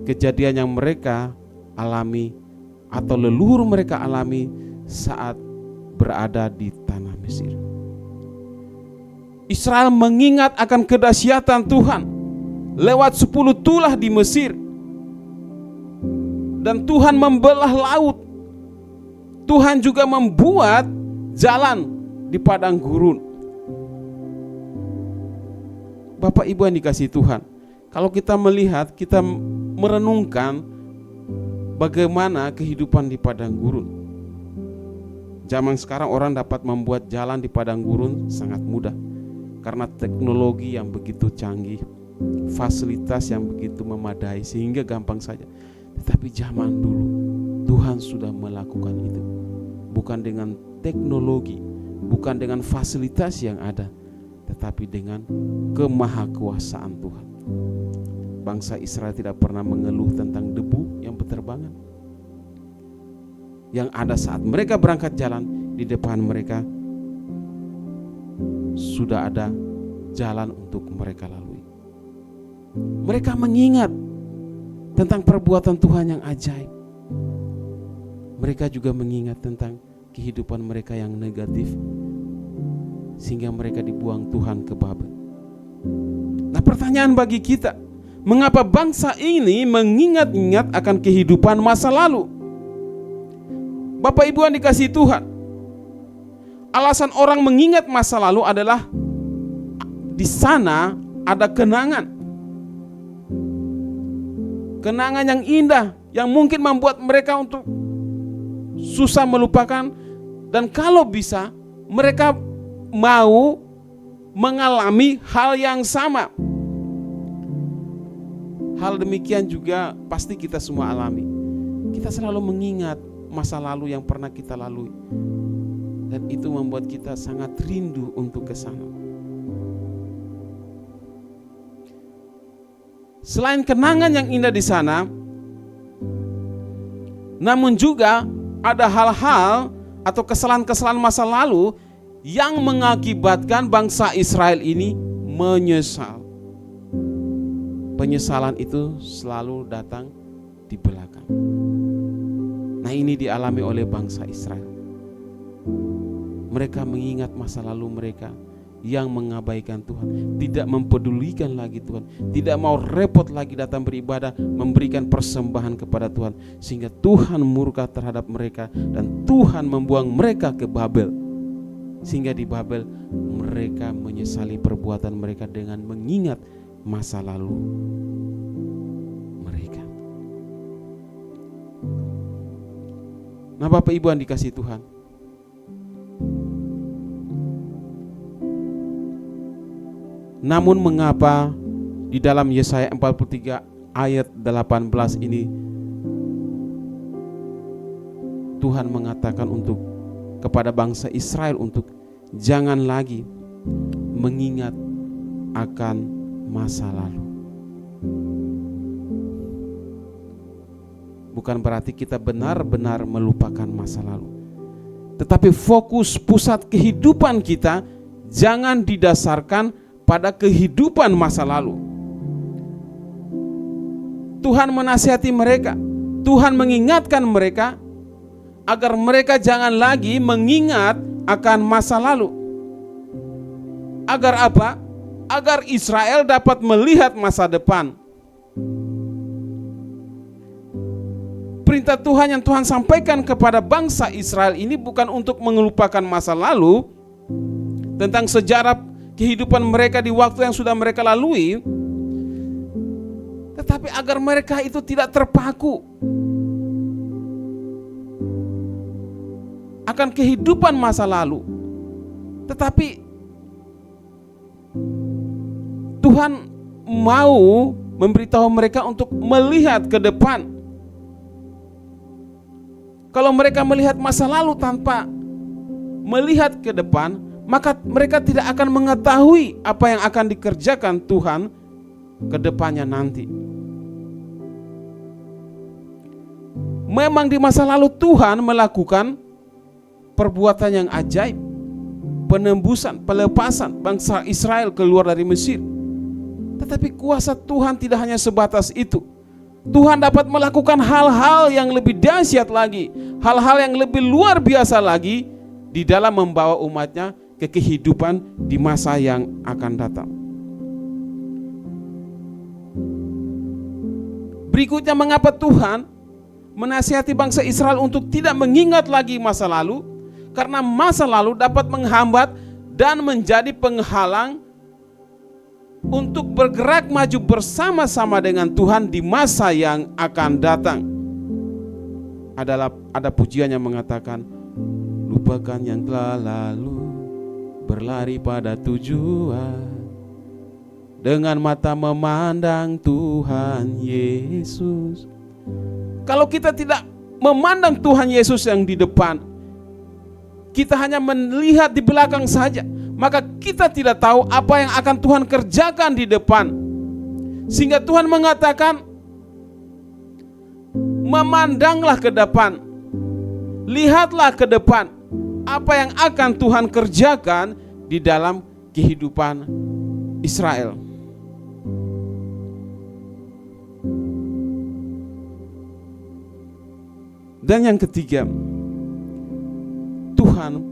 kejadian yang mereka alami atau leluhur mereka alami saat berada di tanah Mesir. Israel mengingat akan kedahsyatan Tuhan lewat 10 tulah di Mesir, dan Tuhan membelah laut. Tuhan juga membuat jalan di padang gurun. Bapak Ibu yang dikasihi Tuhan, kalau kita melihat, kita merenungkan bagaimana kehidupan di padang gurun. Zaman sekarang orang dapat membuat jalan di padang gurun sangat mudah karena teknologi yang begitu canggih, fasilitas yang begitu memadai, sehingga gampang saja. Tetapi zaman dulu Tuhan sudah melakukan itu. Bukan dengan teknologi, bukan dengan fasilitas yang ada, tetapi dengan kemahakuasaan Tuhan. Bangsa Israel tidak pernah mengeluh tentang debu yang berterbangan. Yang ada saat mereka berangkat jalan, di depan mereka sudah ada jalan untuk mereka lalui. Mereka mengingat tentang perbuatan Tuhan yang ajaib. Mereka juga mengingat tentang kehidupan mereka yang negatif, sehingga mereka dibuang Tuhan ke Babel. Nah, pertanyaan bagi kita, mengapa bangsa ini mengingat-ingat akan kehidupan masa lalu? Bapak Ibu yang dikasihi Tuhan, alasan orang mengingat masa lalu adalah di sana ada kenangan. Kenangan yang indah yang mungkin membuat mereka untuk susah melupakan, dan kalau bisa mereka mau mengalami hal yang sama. Hal demikian juga pasti kita semua alami. Kita selalu mengingat masa lalu yang pernah kita lalui, dan itu membuat kita sangat rindu untuk ke sana. Selain kenangan yang indah di sana, namun juga ada hal-hal atau kesalahan-kesalahan masa lalu yang mengakibatkan bangsa Israel ini menyesal. Penyesalan itu selalu datang di belakang. Nah, ini dialami oleh bangsa Israel. Mereka mengingat masa lalu mereka yang mengabaikan Tuhan, tidak mempedulikan lagi Tuhan, tidak mau repot lagi datang beribadah, memberikan persembahan kepada Tuhan, sehingga Tuhan murka terhadap mereka dan Tuhan membuang mereka ke Babel. Sehingga di Babel mereka menyesali perbuatan mereka dengan mengingat masa lalu mereka. Nah, Bapak Ibu yang dikasihi Tuhan, namun mengapa di dalam Yesaya 43 ayat 18 ini Tuhan mengatakan kepada bangsa Israel untuk jangan lagi mengingat akan masa lalu. Bukan berarti kita benar-benar melupakan masa lalu, tetapi fokus pusat kehidupan kita jangan didasarkan pada kehidupan masa lalu. Tuhan menasihati mereka, Tuhan mengingatkan mereka agar mereka jangan lagi mengingat akan masa lalu. Agar apa? Agar Israel dapat melihat masa depan. Perintah Tuhan yang Tuhan sampaikan kepada bangsa Israel ini bukan untuk melupakan masa lalu, tentang sejarah kehidupan mereka di waktu yang sudah mereka lalui, tetapi agar mereka itu tidak terpaku akan kehidupan masa lalu, tetapi Tuhan mau memberitahu mereka untuk melihat ke depan. Kalau mereka melihat masa lalu tanpa melihat ke depan, maka mereka tidak akan mengetahui apa yang akan dikerjakan Tuhan ke depannya nanti. Memang di masa lalu Tuhan melakukan perbuatan yang ajaib, penembusan, pelepasan bangsa Israel keluar dari Mesir. Tetapi kuasa Tuhan tidak hanya sebatas itu. Tuhan dapat melakukan hal-hal yang lebih dahsyat lagi, hal-hal yang lebih luar biasa lagi di dalam membawa umatnya ke kehidupan di masa yang akan datang. Berikutnya, mengapa Tuhan menasihati bangsa Israel untuk tidak mengingat lagi masa lalu? Karena masa lalu dapat menghambat dan menjadi penghalang untuk bergerak maju bersama-sama dengan Tuhan di masa yang akan datang. Ada pujian yang mengatakan, lupakan yang telah lalu, berlari pada tujuan, dengan mata memandang Tuhan Yesus. Kalau kita tidak memandang Tuhan Yesus yang di depan, kita hanya melihat di belakang saja, maka kita tidak tahu apa yang akan Tuhan kerjakan di depan. Sehingga Tuhan mengatakan, memandanglah ke depan, lihatlah ke depan apa yang akan Tuhan kerjakan di dalam kehidupan Israel. Dan yang ketiga, Tuhan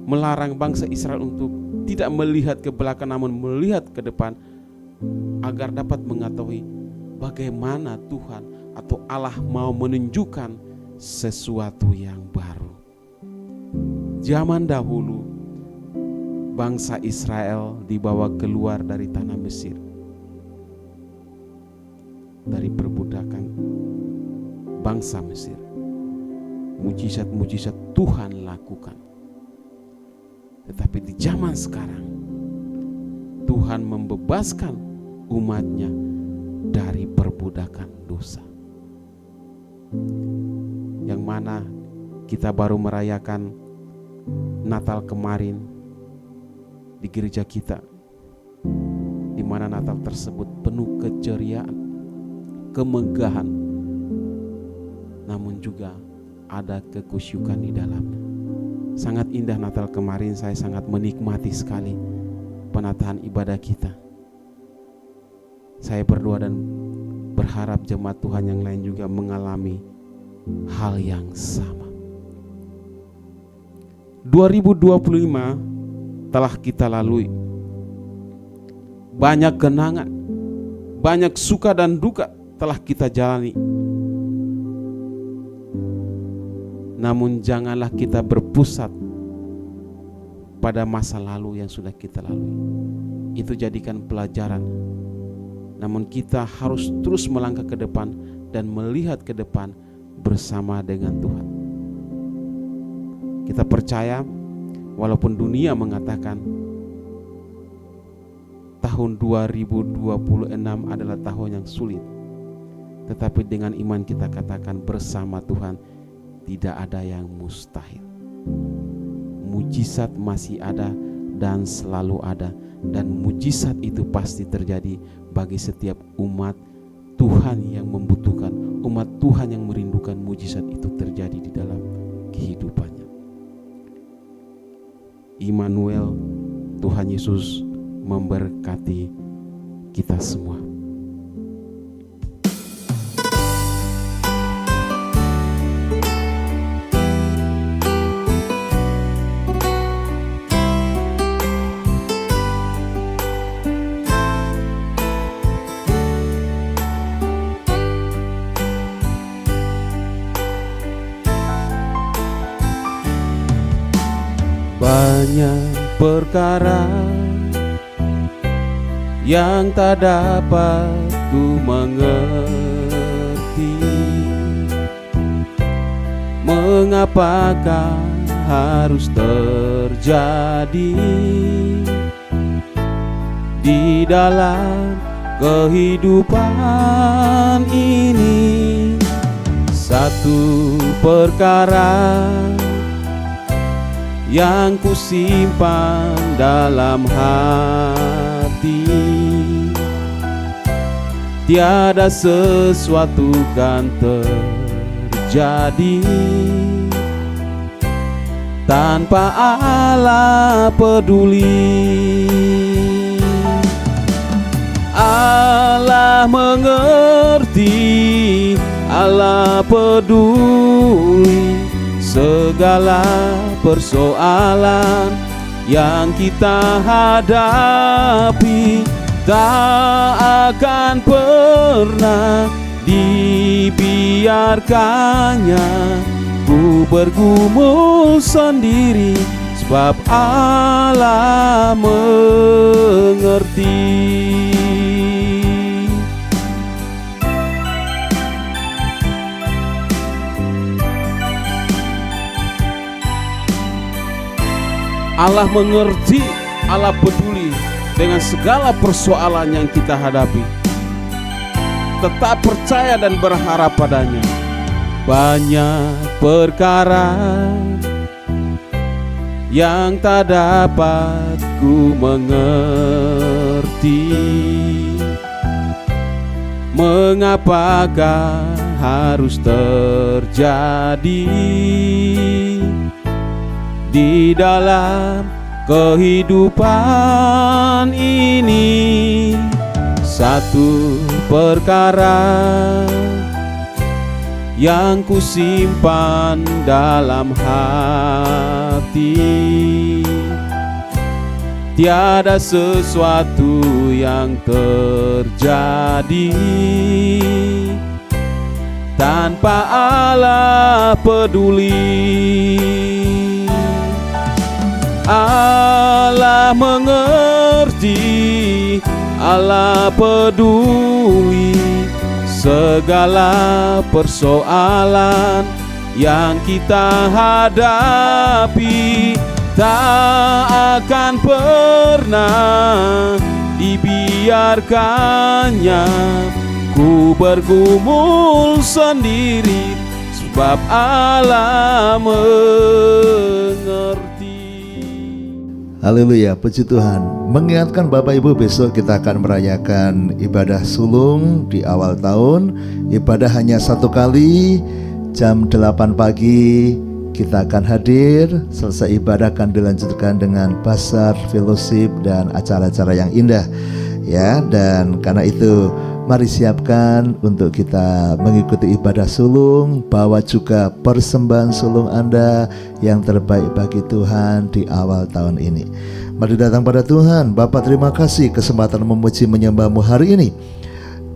melarang bangsa Israel untuk tidak melihat ke belakang namun melihat ke depan, agar dapat mengetahui bagaimana Tuhan atau Allah mau menunjukkan sesuatu yang baru. Zaman dahulu bangsa Israel dibawa keluar dari tanah Mesir, dari perbudakan bangsa Mesir. Mujizat-mujizat Tuhan lakukan. Tetapi di zaman sekarang Tuhan membebaskan umatnya dari perbudakan dosa. Yang mana kita baru merayakan Natal kemarin di gereja kita, di mana Natal tersebut penuh keceriaan, kemegahan, namun juga ada kekusyukan di dalamnya. Sangat indah Natal kemarin, saya sangat menikmati sekali penataan ibadah kita. Saya berdoa dan berharap jemaat Tuhan yang lain juga mengalami hal yang sama. 2025 telah kita lalui. Banyak kenangan, banyak suka dan duka telah kita jalani. Namun janganlah kita berpusat pada masa lalu yang sudah kita lalui. Itu jadikan pelajaran. Namun kita harus terus melangkah ke depan dan melihat ke depan bersama dengan Tuhan. Kita percaya walaupun dunia mengatakan tahun 2026 adalah tahun yang sulit, tetapi dengan iman kita katakan bersama Tuhan tidak ada yang mustahil. Mujizat masih ada dan selalu ada, dan mujizat itu pasti terjadi bagi setiap umat Tuhan yang membutuhkan, umat Tuhan yang merindukan mujizat itu terjadi di dalam kehidupannya. Immanuel, Tuhan Yesus memberkati kita semua. Banyak perkara yang tak dapat ku mengerti, mengapakah harus terjadi di dalam kehidupan ini. Satu perkara yang ku simpan dalam hati, tiada sesuatu kan terjadi tanpa Allah peduli. Allah mengerti, Allah peduli segala persoalan yang kita hadapi. Tak akan pernah dibiarkannya ku bergumul sendiri, sebab Allah mengerti. Allah mengerti, Allah peduli dengan segala persoalan yang kita hadapi. tetap percaya dan berharap padanya. Banyak perkara yang tak dapat ku mengerti, mengapakah harus terjadi di dalam kehidupan ini. Satu perkara yang ku simpan dalam hati, tiada sesuatu yang terjadi tanpa Allah peduli. Allah mengerti, Allah peduli segala persoalan yang kita hadapi. Tak akan pernah dibiarkannya ku bergumul sendiri, sebab Allah mengerti. Haleluya, puji Tuhan. Mengingatkan Bapak Ibu, besok kita akan merayakan ibadah sulung di awal tahun. Ibadah hanya satu kali, jam 8 pagi kita akan hadir. Selesai ibadah akan dilanjutkan dengan basar, fellowship, dan acara-acara yang indah. Ya, dan karena itu mari siapkan untuk kita mengikuti ibadah sulung. Bawa juga persembahan sulung Anda yang terbaik bagi Tuhan di awal tahun ini. Mari datang pada Tuhan. Bapa, terima kasih kesempatan memuji menyembah-Mu hari ini.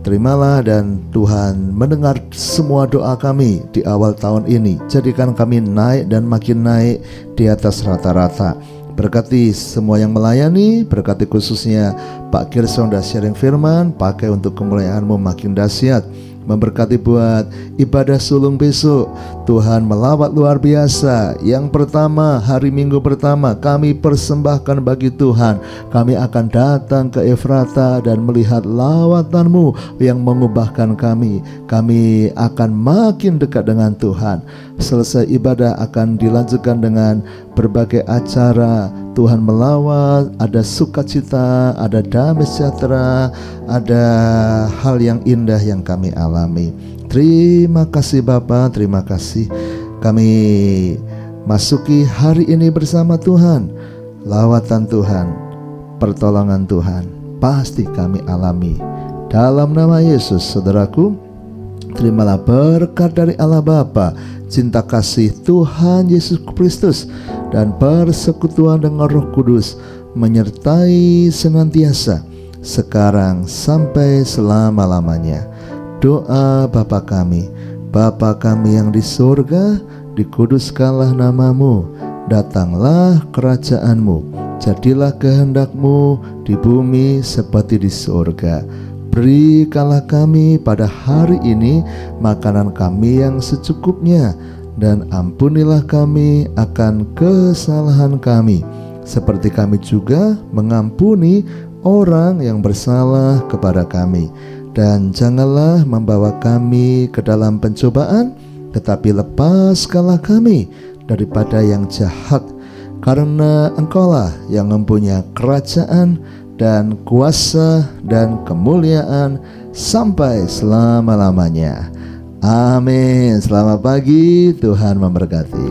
Terimalah dan Tuhan mendengar semua doa kami di awal tahun ini. Jadikan kami naik dan makin naik di atas rata-rata. Berkati semua yang melayani, berkati khususnya Pak Kirson dan sharing firman, pakai untuk kemuliaan-Mu makin dahsyat. Memberkati buat ibadah sulung besok, Tuhan melawat luar biasa. Yang pertama, hari Minggu pertama kami persembahkan bagi Tuhan. Kami akan datang ke Efrata dan melihat lawatan-Mu yang mengubahkan kami. Kami akan makin dekat dengan Tuhan. Selesai ibadah akan dilanjutkan dengan berbagai acara. Tuhan melawat, ada sukacita, ada damai sejahtera, ada hal yang indah yang kami alami. Terima kasih Bapa, terima kasih. Kami masuki hari ini bersama Tuhan. Lawatan Tuhan, pertolongan Tuhan pasti kami alami. Dalam nama Yesus, saudaraku, terimalah berkat dari Allah Bapa, cinta kasih Tuhan Yesus Kristus, dan persekutuan dengan Roh Kudus menyertai senantiasa sekarang sampai selama-lamanya. Doa Bapa kami yang di surga, dikuduskanlah nama-Mu, datanglah kerajaan-Mu, jadilah kehendak-Mu di bumi seperti di surga. Berikanlah kami pada hari ini makanan kami yang secukupnya, dan ampunilah kami akan kesalahan kami, seperti kami juga mengampuni orang yang bersalah kepada kami. Dan janganlah membawa kami ke dalam pencobaan, tetapi lepaskanlah kami daripada yang jahat, karena Engkaulah yang mempunyai kerajaan dan kuasa dan kemuliaan sampai selama-lamanya. Amin. Selamat pagi, Tuhan memberkati.